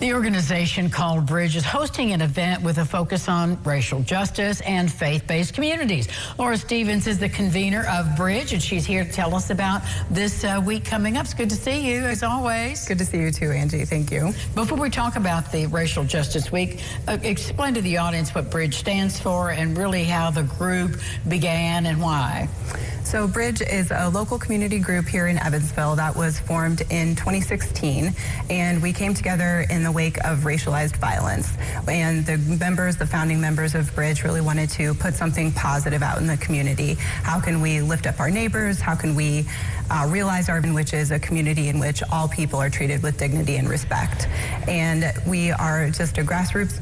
The organization called Bridge is hosting an event with a focus on racial justice and faith-based communities. Laura Stevens is the convener of Bridge, and she's here to tell us about this week coming up. It's good to see you, as always. Good to see you too, Angie. Thank you. Before we talk about the Racial Justice Week, explain to the audience what Bridge stands for and really how the group began and why. So Bridge is a local community group here in Evansville that was formed in 2016, and we came together in the wake of racialized violence. And the founding members of Bridge really wanted to put something positive out in the community. How can we lift up our neighbors? How can we realize our, which is a community in which all people are treated with dignity and respect? And we are just a grassroots,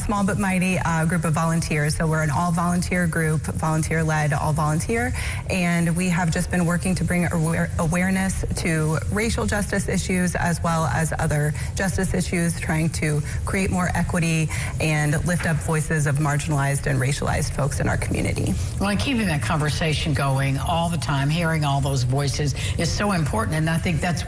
small but mighty group of volunteers. So we're an all-volunteer group, volunteer-led, all-volunteer, and we have just been working to bring awareness to racial justice issues as well as other justice issues, trying to create more equity and lift up voices of marginalized and racialized folks in our community. Well, and keeping that conversation going all the time, hearing all those voices is so important, and I think that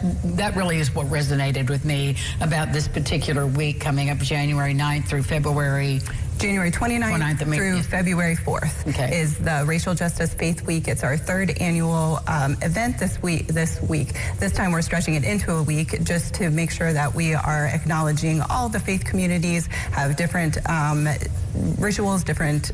really is what resonated with me about this particular week coming up January 9th through February. January 29th through February 4th is the Racial Justice Faith Week. It's our third annual event this week. This time we're stretching it into a week just to make sure that we are acknowledging all the faith communities, have different rituals, different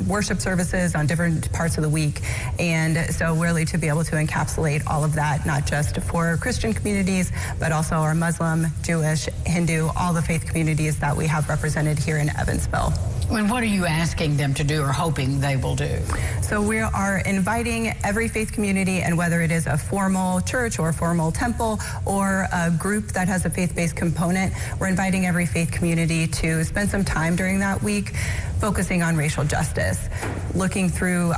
worship services on different parts of the week. And so really to be able to encapsulate all of that, not just for Christian communities, but also our Muslim, Jewish, Hindu, all the faith communities that we have represented here in Evansville. And what are you asking them to do or hoping they will do? So we are inviting every faith community, and whether it is a formal church or a formal temple or a group that has a faith-based component, we're inviting every faith community to spend some time during that week focusing on racial justice, looking through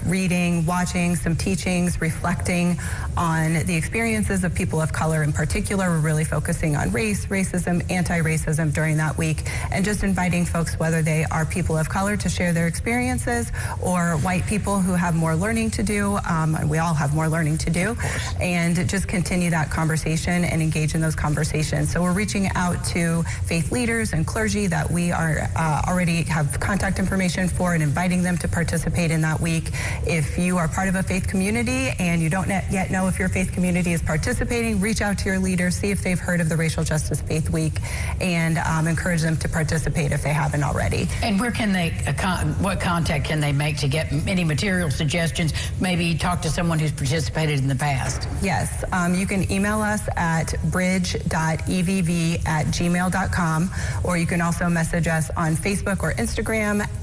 reading, watching some teachings, reflecting on the experiences of people of color in particular. We're really focusing on race, racism, anti-racism during that week, and just inviting folks, whether they are people of color, to share their experiences, or white people who have more learning to do. We all have more learning to do, and just continue that conversation and engage in those conversations. So we're reaching out to faith leaders and clergy that we are already have contact information for, and inviting them to participate in that week. If you are part of a faith community and you don't yet know if your faith community is participating, reach out to your leader, see if they've heard of the Racial Justice Faith Week, and encourage them to participate if they haven't already. And where can they, what contact can they make to get any material suggestions, maybe talk to someone who's participated in the past? Yes, you can email us at bridge.evv@gmail.com, or you can also message us on Facebook or Instagram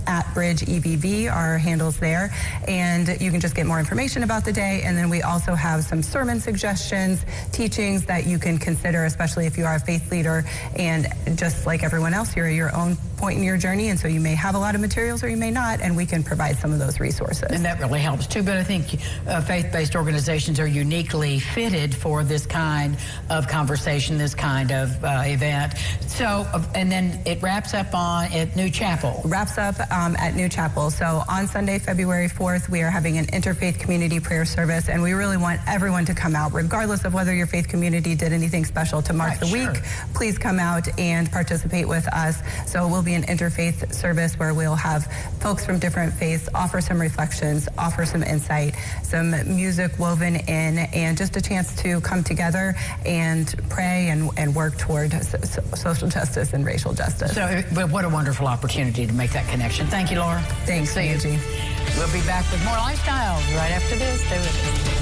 at BridgeEVV, our handles there, and you can just get more information about the day. And then we also have some sermon suggestions, teachings that you can consider, especially if you are a faith leader, and just like everyone else, you're at your own point in your journey, and so you may have a lot of materials or you may not, and we can provide some of those resources. And that really helps too, but I think faith-based organizations are uniquely fitted for this kind of conversation, this kind of event. So, and then it wraps up at New Chapel. Wraps up at New Chapel. So on Sunday, February 4th, we are having an interfaith community prayer service, and we really want everyone to come out, regardless of whether your faith community did anything special to mark the week. Please come out and participate with us. So it will be an interfaith service where we'll have folks from different faiths offer some reflections, offer some insight, some music woven in, and just a chance to come together and pray and work toward social justice and racial justice. So, but what a wonderful opportunity to make that connection. Thank you, Laura. Thanks, Angie. We'll be back with more Lifestyles right after this. Stay with us.